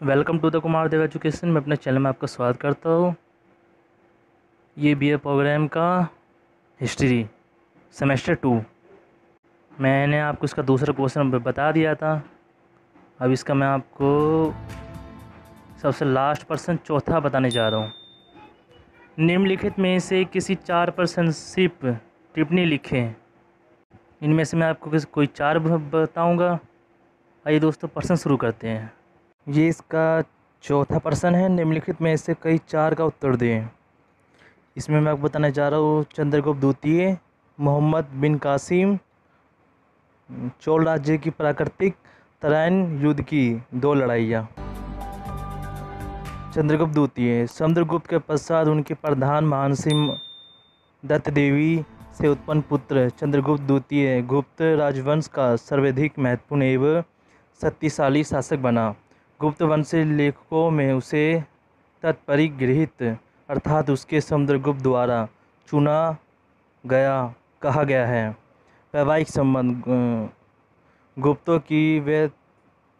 Welcome to the Kumar Dev education. मैं अपने channel में आपका स्वागत करता हूँ। ये बीए प्रोग्राम का हिस्ट्री सेमेस्टर 2 मैंने आपको इसका दूसरा क्वेश्चन बता दिया था। अब इसका मैं आपको सबसे लास्ट पर्सन चौथा बताने जा रहा हूँ। निम्नलिखित में से किसी 4 पर्सनशिप टिप्पणी लिखें। इनमें से मैं आपको कोई 4 बताऊँगा। आइए दोस्तों पर्सन शुरू करते हैं। ये इसका चौथा प्रश्न है। निम्नलिखित में से कई 4 का उत्तर दें। इसमें मैं आपको बताना चाह रहा हूँ चंद्रगुप्त द्वितीय, मोहम्मद बिन कासिम, चोल राज्य की प्राकृतिक तराइन युद्ध की 2 लड़ाइयाँ। चंद्रगुप्त द्वितीय समुद्रगुप्त के पश्चात उनके प्रधान महानसी दत्त देवी से उत्पन्न पुत्र चंद्रगुप्त द्वितीय गुप्त राजवंश का सर्वाधिक महत्वपूर्ण एवं शक्तिशाली शासक बना। गुप्त वंशीय लेखकों में उसे तत्परिगृहित अर्थात उसके समुद्रगुप्त द्वारा चुना गया कहा गया है। वैवाहिक संबंध गुप्तों की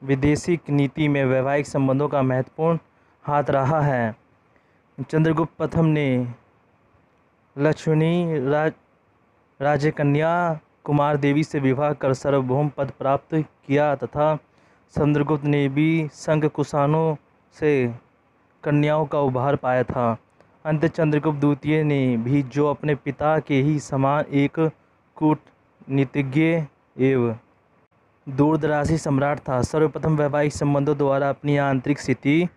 विदेशिक नीति में वैवाहिक संबंधों का महत्वपूर्ण हाथ रहा है। चंद्रगुप्त प्रथम ने लक्ष्मणी राजकन्या कुमार देवी से विवाह कर सार्वभौम पद प्राप्त किया तथा समुद्रगुप्त ने भी संघ कुषाणों से कन्याओं का उपहार पाया था। अंत चंद्रगुप्त द्वितीय ने भी जो अपने पिता के ही समान एक कूटनीतिज्ञ एवं दूरदराजी सम्राट था, सर्वप्रथम वैवाहिक संबंधों द्वारा अपनी आंतरिक स्थिति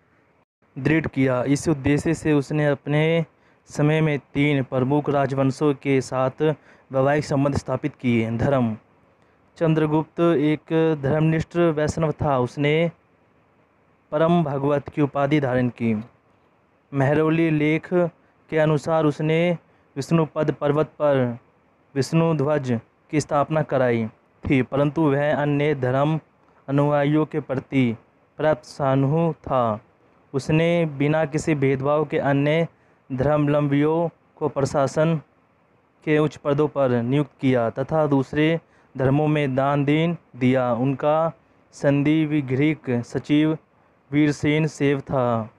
दृढ़ किया। इस उद्देश्य से उसने अपने समय में 3 प्रमुख राजवंशों के साथ वैवाहिक संबंध स्थापित किए। धर्म चंद्रगुप्त एक धर्मनिष्ठ वैष्णव था। उसने परम भगवत की उपाधि धारण की। महरौली लेख के अनुसार उसने विष्णुपद पर्वत पर विष्णु ध्वज की स्थापना कराई थी, परंतु वह अन्य धर्म अनुयायियों के प्रति पर्याप्त सहानुभूति था। उसने बिना किसी भेदभाव के अन्य धर्मावलंबियों को प्रशासन के उच्च पदों पर नियुक्त किया तथा दूसरे धर्मों में दान दीन दिया। उनका संधिविग्रहिक सचिव वीरसेन सेव था,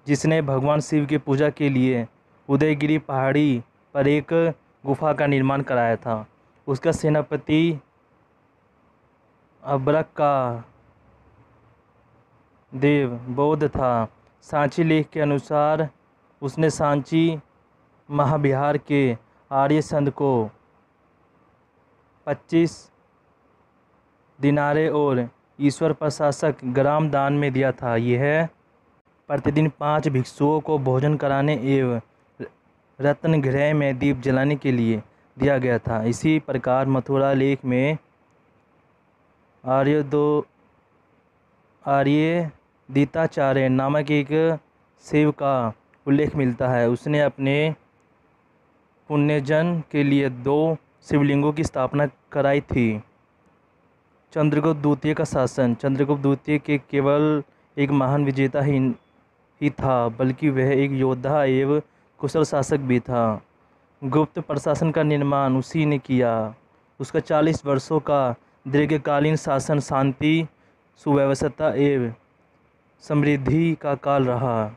जिसने भगवान शिव की पूजा के लिए उदयगिरी पहाड़ी पर एक गुफा का निर्माण कराया था। उसका सेनापति अब्रक का देव बौद्ध था। सांची लेख के अनुसार उसने सांची महाविहार के आर्य संत को 25 दिनारे और ईश्वर प्रशासक ग्राम दान में दिया था। यह प्रतिदिन 5 भिक्षुओं को भोजन कराने एवं रत्न गृह में दीप जलाने के लिए दिया गया था। इसी प्रकार मथुरा लेख में आर्यदिताचार्य नामक एक शिव का उल्लेख मिलता है। उसने अपने पुण्यजन के लिए 2 शिवलिंगों की स्थापना कराई थी। चंद्रगुप्त द्वितीय का शासन चंद्रगुप्त द्वितीय के केवल एक महान विजेता ही था, बल्कि वह एक योद्धा एवं कुशल शासक भी था। गुप्त प्रशासन का निर्माण उसी ने किया। उसका 40 वर्षों का दीर्घकालीन शासन शांति, सुव्यवस्था एवं समृद्धि का काल रहा।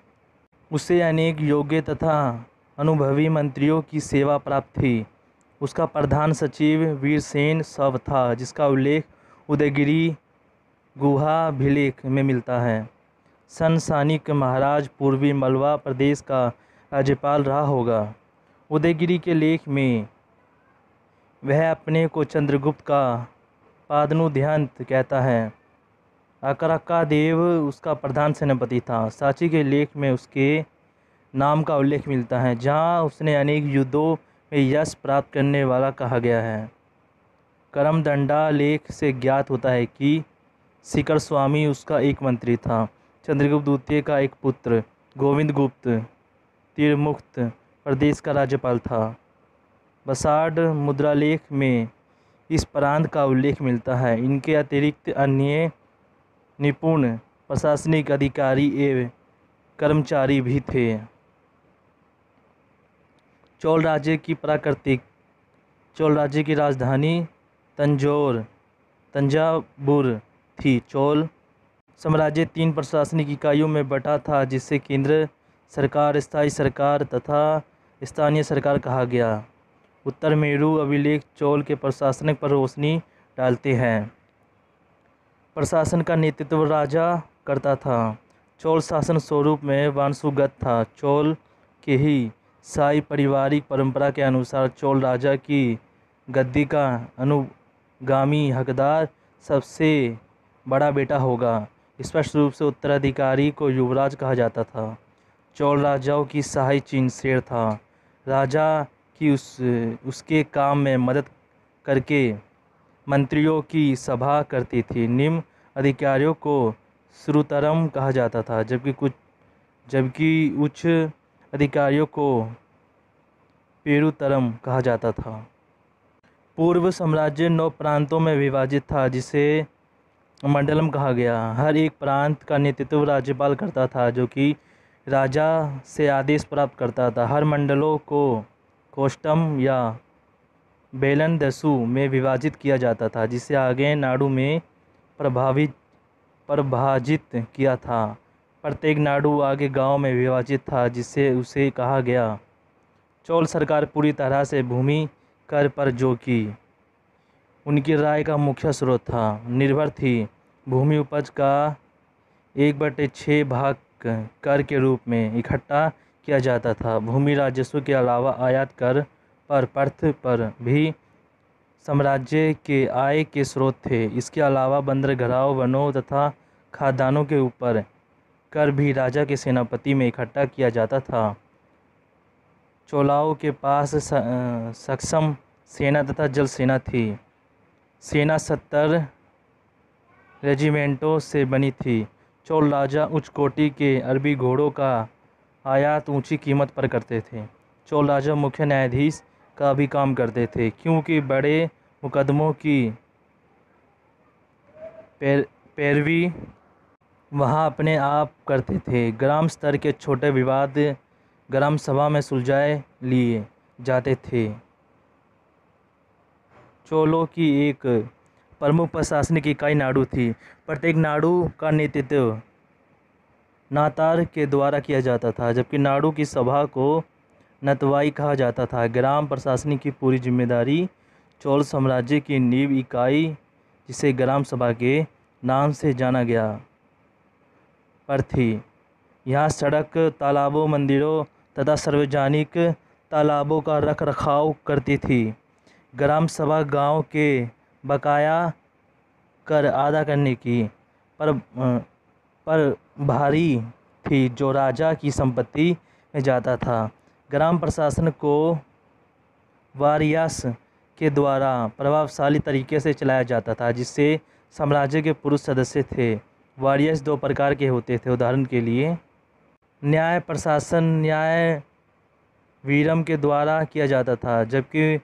उसे अनेक योग्य तथा अनुभवी मंत्रियों की सेवा प्राप्त थी। उसका प्रधान सचिव वीरसेन सेव था, जिसका उल्लेख उदयगिरी गुहाभिलेख में मिलता है। सनसानिक महाराज पूर्वी मलवा प्रदेश का राज्यपाल रहा होगा। उदयगिरी के लेख में वह अपने को चंद्रगुप्त का पादनुध्यात कहता है। अकरक्का देव उसका प्रधान सेनापति था। सांची के लेख में उसके नाम का उल्लेख मिलता है, जहाँ उसने अनेक युद्धों में यश प्राप्त करने वाला कहा गया है। करमदंडा लेख से ज्ञात होता है कि शिखर स्वामी उसका एक मंत्री था। चंद्रगुप्त द्वितीय का एक पुत्र गोविंद गुप्त तीरमुक्त प्रदेश का राज्यपाल था। बसाड मुद्रालेख में इस प्रांत का उल्लेख मिलता है। इनके अतिरिक्त अन्य निपुण प्रशासनिक अधिकारी एवं कर्मचारी भी थे। चोल राज्य की राजधानी तंजावुर थी। चोल साम्राज्य 3 प्रशासनिक इकाइयों में बटा था, जिसे केंद्र सरकार, स्थायी सरकार तथा स्थानीय सरकार कहा गया। उत्तर मेरु अभिलेख चोल के प्रशासन पर रोशनी डालते हैं। प्रशासन का नेतृत्व राजा करता था। चोल शासन स्वरूप में वंशगत था। चोल के ही शाही पारिवारिक परंपरा के अनुसार चोल राजा की गद्दी का अनुगामी हकदार सबसे बड़ा बेटा होगा। स्पष्ट रूप से उत्तराधिकारी को युवराज कहा जाता था। चोल राजाओं की शाही चिन्ह शेर था। राजा की उसके काम में मदद करके मंत्रियों की सभा करती थी। निम्न अधिकारियों को श्रुतरम कहा जाता था, जबकि उच्च अधिकारियों को पेरुतरम कहा जाता था। पूर्व साम्राज्य 9 प्रांतों में विभाजित था, जिसे मंडलम कहा गया। हर एक प्रांत का नेतृत्व राज्यपाल करता था, जो कि राजा से आदेश प्राप्त करता था। हर मंडलों को कोष्टम या बेलन-दसु में विभाजित किया जाता था, जिसे आगे नाडु में परिभाषित किया था। प्रत्येक नाडु आगे गांव में विभाजित था, जिसे उसे कहा गया। चोल सरकार पूरी तरह से भूमि कर पर, जो कि उनकी राय का मुख्य स्रोत था, निर्भर थी। भूमि उपज का 1/6 भाग कर के रूप में इकट्ठा किया जाता था। भूमि राजस्व के अलावा आयात कर पर पर्थ पर भी साम्राज्य के आय के स्रोत थे। इसके अलावा बंदरगाहों, वनों तथा खाद्यान्नों के ऊपर कर भी राजा के सेनापति में इकट्ठा किया जाता था। चोलाओं के पास सक्षम सेना तथा जल सेना थी। सेना 70 रेजिमेंटों से बनी थी। चोल राजा उच्च कोटि के अरबी घोड़ों का आयात ऊंची कीमत पर करते थे। चोल राजा मुख्य न्यायाधीश का भी काम करते थे, क्योंकि बड़े मुकदमों की पैरवी वहाँ अपने आप करते थे। ग्राम स्तर के छोटे विवाद ग्राम सभा में सुलझाए लिए जाते थे। चोलों की एक प्रमुख प्रशासनिक इकाई नाडु थी। प्रत्येक नाडु का नेतृत्व नातार के द्वारा किया जाता था, जबकि नाडु की सभा को नतवाई कहा जाता था। ग्राम प्रशासनिक की पूरी जिम्मेदारी चोल साम्राज्य की नींव इकाई, जिसे ग्राम सभा के नाम से जाना गया, पर थी। यहाँ सड़क, तालाबों, मंदिरों तथा सार्वजनिक तालाबों का रख रखाव करती थी। ग्राम सभा गांव के बकाया कर अदा करने की पर भारी थी, जो राजा की संपत्ति में जाता था। ग्राम प्रशासन को वारियास के द्वारा प्रभावशाली तरीके से चलाया जाता था, जिससे साम्राज्य के पुरुष सदस्य थे। वारियस 2 प्रकार के होते थे। उदाहरण के लिए, न्याय प्रशासन न्याय वीरम के द्वारा किया जाता था, जबकि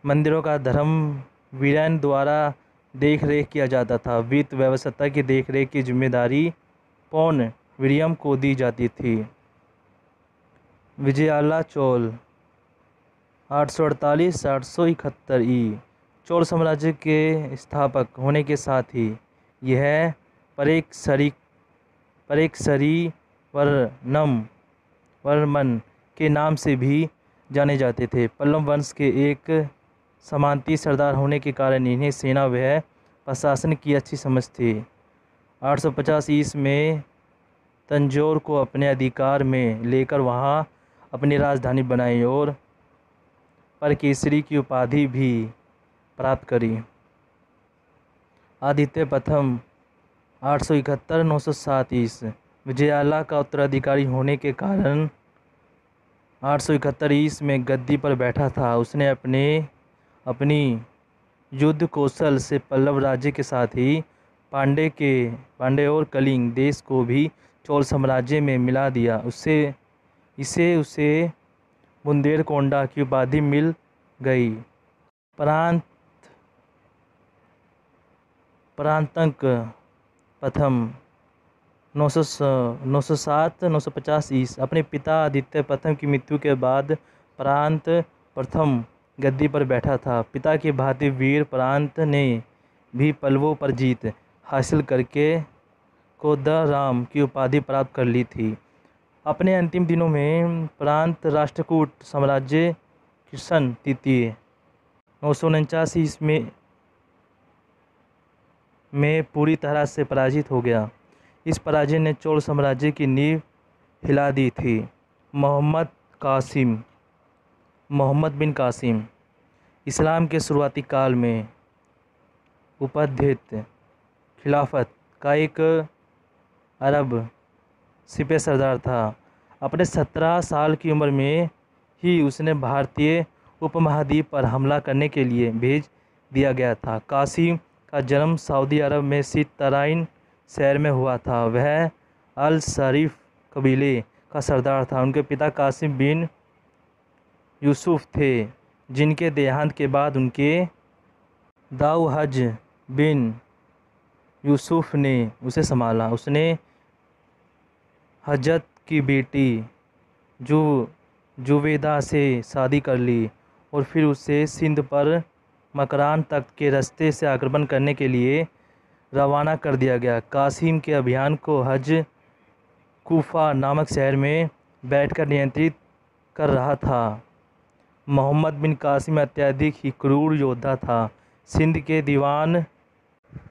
मंदिरों का धर्म वीरन द्वारा देख रेख किया जाता था। वित्त व्यवस्था की देखरेख की जिम्मेदारी पौन वीरियम को दी जाती थी। विजयाला चोल 848-871 ई। चोल साम्राज्य के स्थापक होने के साथ ही यह परेकसरी वर्मन के नाम से भी जाने जाते थे। पल्लव वंश के एक सामंती सरदार होने के कारण इन्हें सेना व प्रशासन की अच्छी समझ थी। 850 ईस्वी में तंजौर को अपने अधिकार में लेकर वहां अपनी राजधानी बनाई और परकेसरी की उपाधि भी प्राप्त करी। आदित्य प्रथम 871-907 ईस्वी विजयाला का उत्तराधिकारी होने के कारण 871 ईस्वी में गद्दी पर बैठा था। उसने अपनी युद्ध कौशल से पल्लव राज्य के साथ ही पांड्य और कलिंग देश को भी चोल साम्राज्य में मिला दिया। उसे बुंदेलखंड की उपाधि मिल गई। परांतक प्रथम 907-950 ईस्वी अपने पिता आदित्य प्रथम की मृत्यु के बाद परांत प्रथम गद्दी पर बैठा था। पिता की भांति वीर परांत ने भी पल्लवों पर जीत हासिल करके कोदराम की उपाधि प्राप्त कर ली थी। अपने अंतिम दिनों में प्रांत राष्ट्रकूट साम्राज्य कृष्ण तृतीय 949 ईस्वी में पूरी तरह से पराजित हो गया। इस पराजय ने चोल साम्राज्य की नींव हिला दी थी। मोहम्मद बिन कासिम इस्लाम के शुरुआती काल में उपद्हित खिलाफत का एक अरब सिपह सरदार था। अपने 17 साल की उम्र में ही उसने भारतीय उपमहाद्वीप पर हमला करने के लिए भेज दिया गया था। कासिम का जन्म सऊदी अरब में स्थित तराइन शहर में हुआ था। वह अल शरीफ कबीले का सरदार था। उनके पिता कासिम बिन यूसुफ थे, जिनके देहांत के बाद उनके दाऊ हज बिन यूसुफ ने उसे संभाला। उसने हजत की बेटी जुवेदा से शादी कर ली और फिर उसे सिंध पर मकरान तख्त के रास्ते से आक्रमण करने के लिए रवाना कर दिया गया। कासिम के अभियान को हज कूफा नामक शहर में बैठकर नियंत्रित कर रहा था। मोहम्मद बिन कासिम अत्यधिक ही क्रूर योद्धा था। सिंध के दीवान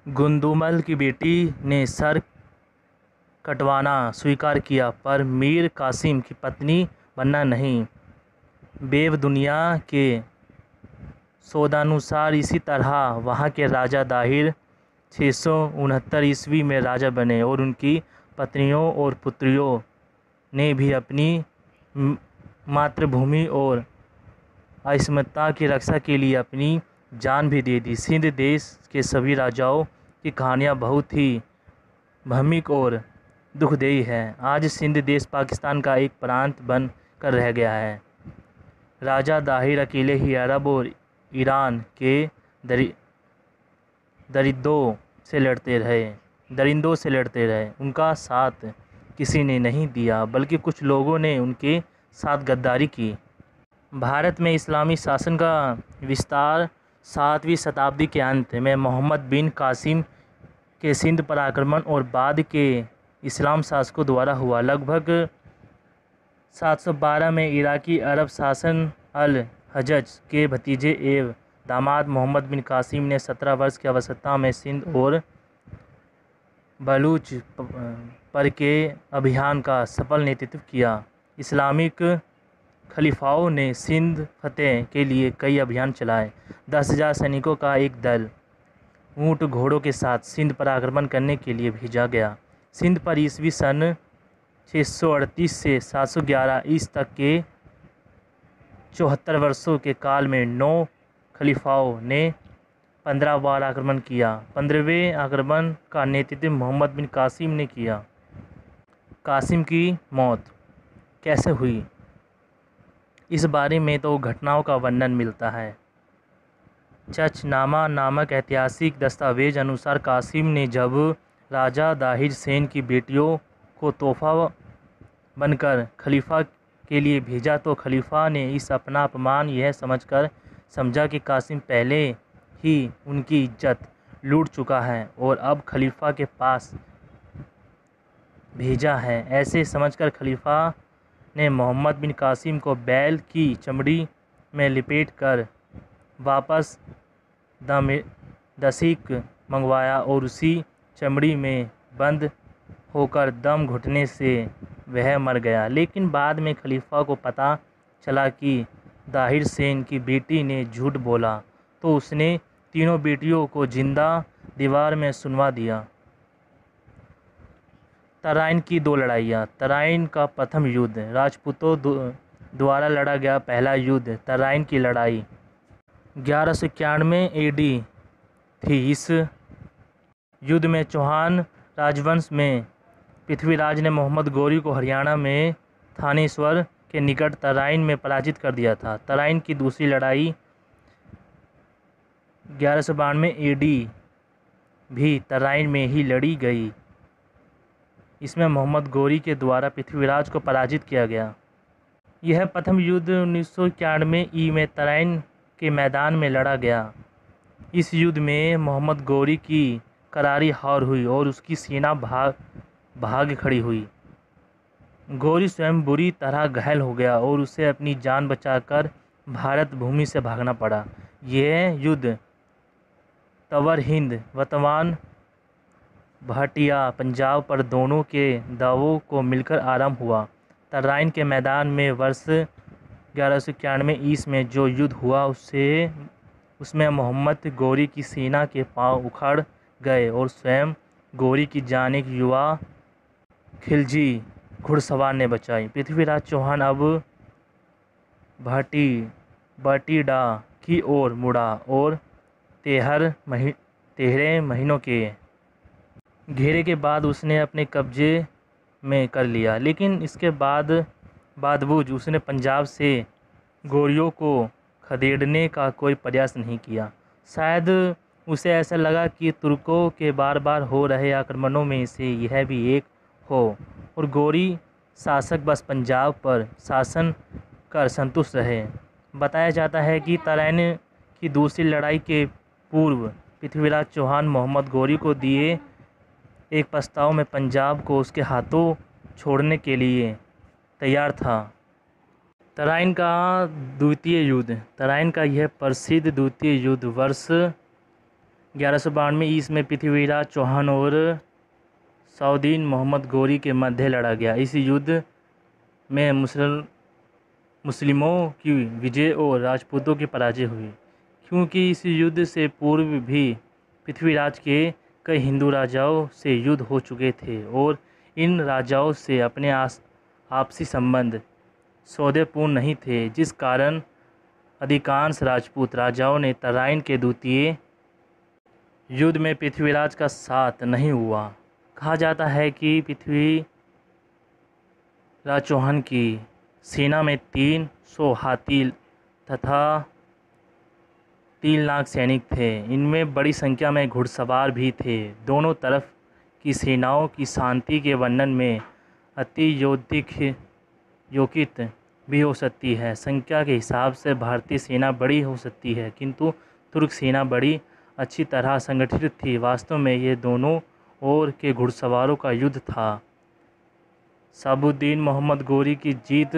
गुंदुमल की बेटी ने सर कटवाना स्वीकार किया, पर मीर कासिम की पत्नी बनना नहीं। बेव दुनिया के सौदानुसार इसी तरह वहाँ के राजा दाहिर 669 ईस्वी में राजा बने और उनकी पत्नियों और पुत्रियों ने भी अपनी मातृभूमि और अस्मिता की रक्षा के लिए अपनी जान भी दे दी। सिंध देश के सभी राजाओं की कहानियाँ बहुत ही भ्रमिक और दुखदायी है। आज सिंध देश पाकिस्तान का एक प्रांत बन कर रह गया है। राजा दाहिर अकेले ही अरब और ईरान के दरिंदों से लड़ते रहे। उनका साथ किसी ने नहीं दिया, बल्कि कुछ लोगों ने उनके साथ गद्दारी की। भारत में इस्लामी शासन का विस्तार 7वीं शताब्दी के अंत में मोहम्मद बिन कासिम के सिंध पर आक्रमण और बाद के इस्लाम शासकों द्वारा हुआ। लगभग 712 में इराकी अरब शासक अल हज्जज के भतीजे एवं दामाद मोहम्मद बिन कासिम ने 17 वर्ष की अवस्था में सिंध और बलूच पर के अभियान का सफल नेतृत्व किया। इस्लामिक खलीफाओं ने सिंध फतेह के लिए कई अभियान चलाए। 10,000 सैनिकों का एक दल ऊँट घोड़ों के साथ सिंध पर आक्रमण करने के लिए भेजा गया। सिंध पर ईस्वी सन 638 से 711 ईस्वी तक के 74 वर्षों के काल में 9 खलीफाओं ने 15 बार आक्रमण किया। 15वें आक्रमण का नेतृत्व मोहम्मद बिन कासिम ने किया। कासिम की मौत कैसे हुई, इस बारे में तो घटनाओं का वर्णन मिलता है। चचनामा नामक ऐतिहासिक दस्तावेज अनुसार कासिम ने जब राजा दाहिर सेन की बेटियों को तोहफा बनकर खलीफा के लिए भेजा तो खलीफा ने इस अपना अपमान यह समझा कि कासिम पहले ही उनकी इज्जत लूट चुका है और अब खलीफा के पास भेजा है। ऐसे समझकर खलीफा ने मोहम्मद बिन कासिम को बैल की चमड़ी में लिपेट कर वापस दमिश्क मंगवाया और उसी चमड़ी में बंद होकर दम घुटने से वह मर गया। लेकिन बाद में खलीफा को पता चला कि दाहिर सेन की बेटी ने झूठ बोला, तो उसने तीनों बेटियों को जिंदा दीवार में सुनवा दिया। तराइन की 2 लड़ाइयाँ। तराइन का प्रथम युद्ध राजपूतों द्वारा लड़ा गया पहला युद्ध तराइन की लड़ाई 1191 एडी थी। इस युद्ध में चौहान राजवंश में पृथ्वीराज ने मोहम्मद गौरी को हरियाणा में थानेश्वर के निकट तराइन में पराजित कर दिया था। तराइन की दूसरी लड़ाई 1192 एडी भी तराइन में ही लड़ी गई। इसमें मोहम्मद गौरी के द्वारा पृथ्वीराज को पराजित किया गया। यह प्रथम युद्ध 1991 ई में तराइन के मैदान में लड़ा गया। इस युद्ध में मोहम्मद गौरी की करारी हार हुई और उसकी सेना भाग भाग खड़ी हुई। गौरी स्वयं बुरी तरह घायल हो गया और उसे अपनी जान बचाकर भारत भूमि से भागना पड़ा। यह युद्ध तंवर हिंद, वर्तमान भाटिया पंजाब पर दोनों के दावों को मिलकर आरंभ हुआ। तराइन के मैदान में वर्ष 1191 ईस्वी में जो युद्ध हुआ उसमें मोहम्मद गौरी की सेना के पांव उखड़ गए और स्वयं गौरी की जान एक युवा खिलजी घुड़सवार ने बचाई। पृथ्वीराज चौहान अब भाटीडा की ओर मुड़ा और 13 महीनों के घेरे के बाद उसने अपने कब्जे में कर लिया। लेकिन इसके बावजूद उसने पंजाब से गोरियों को खदेड़ने का कोई प्रयास नहीं किया। शायद उसे ऐसा लगा कि तुर्कों के बार बार हो रहे आक्रमणों में से यह भी एक हो और गौरी शासक बस पंजाब पर शासन कर संतुष्ट रहे। बताया जाता है कि तराइन की दूसरी लड़ाई के पूर्व पृथ्वीराज चौहान मोहम्मद गौरी को दिए एक प्रस्ताव में पंजाब को उसके हाथों छोड़ने के लिए तैयार था। तराइन का द्वितीय युद्ध। तराइन का यह प्रसिद्ध द्वितीय युद्ध वर्ष 1192 ईस्वी में पृथ्वीराज चौहान और सऊदीन मोहम्मद गौरी के मध्य लड़ा गया। इस युद्ध में मुस्लिमों की विजय और राजपूतों की पराजय हुई। क्योंकि इस युद्ध से पूर्व भी पृथ्वीराज के कई हिंदू राजाओं से युद्ध हो चुके थे और इन राजाओं से अपने आपसी संबंध सौदेपूर्ण नहीं थे, जिस कारण अधिकांश राजपूत राजाओं ने तराइन के द्वितीय युद्ध में पृथ्वीराज का साथ नहीं हुआ। कहा जाता है कि पृथ्वीराज चौहान की सेना में 300 हाथी तथा 3 लाख सैनिक थे। इनमें बड़ी संख्या में घुड़सवार भी थे। दोनों तरफ की सेनाओं की शांति के वर्णन में अतियोगित भी हो सकती है। संख्या के हिसाब से भारतीय सेना बड़ी हो सकती है, किंतु तुर्क सेना बड़ी अच्छी तरह संगठित थी। वास्तव में ये दोनों ओर के घुड़सवारों का युद्ध था। शहाबुद्दीन मोहम्मद गौरी की जीत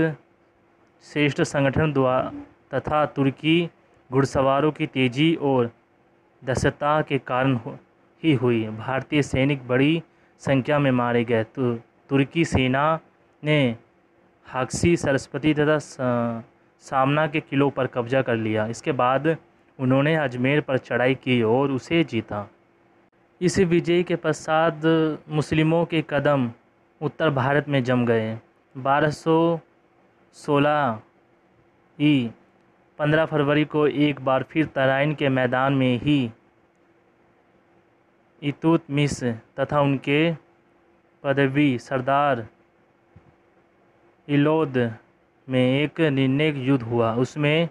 श्रेष्ठ संगठन द्वारा तथा तुर्की घुड़सवारों की तेजी और दक्षता के कारण ही हुई। भारतीय सैनिक बड़ी संख्या में मारे गए। तुर्की सेना ने हाक्सी, सरस्वती तथा सामना के किलों पर कब्जा कर लिया। इसके बाद उन्होंने अजमेर पर चढ़ाई की और उसे जीता। इस विजय के पश्चात मुस्लिमों के कदम उत्तर भारत में जम गए। 1216 ई 15 फरवरी को एक बार फिर तराइन के मैदान में ही इल्तुतमिश तथा उनके पदवी सरदार इलोद में एक निर्णायक युद्ध हुआ। उसमें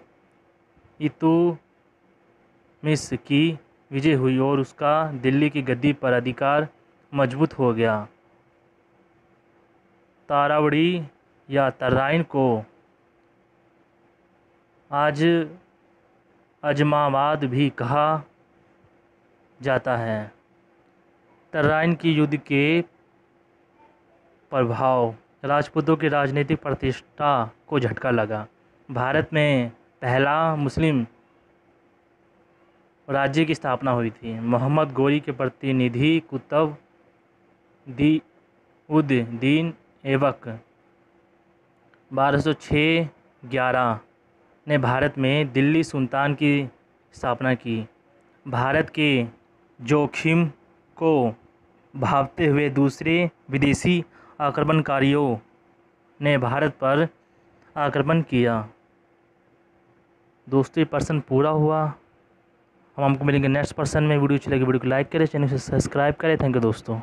इल्तुतमिश की विजय हुई और उसका दिल्ली की गद्दी पर अधिकार मजबूत हो गया। तारावड़ी या तराइन को आज अजमाबाद भी कहा जाता है। तराइन की युद्ध के प्रभाव राजपूतों की राजनीतिक प्रतिष्ठा को झटका लगा। भारत में पहला मुस्लिम राज्य की स्थापना हुई थी। मोहम्मद गौरी के प्रतिनिधि उद दीन ऐबक 1206-11 ने भारत में दिल्ली सुल्तान की स्थापना की। भारत के जोखिम को भांपते हुए दूसरे विदेशी आक्रमणकारियों ने भारत पर आक्रमण किया। दोस्तों, ये पर्सन पूरा हुआ। हम हमको मिलेंगे नेक्स्ट पर्सन में। वीडियो अच्छी लगी वीडियो को लाइक करें, चैनल से सब्सक्राइब करें। थैंक यू दोस्तों।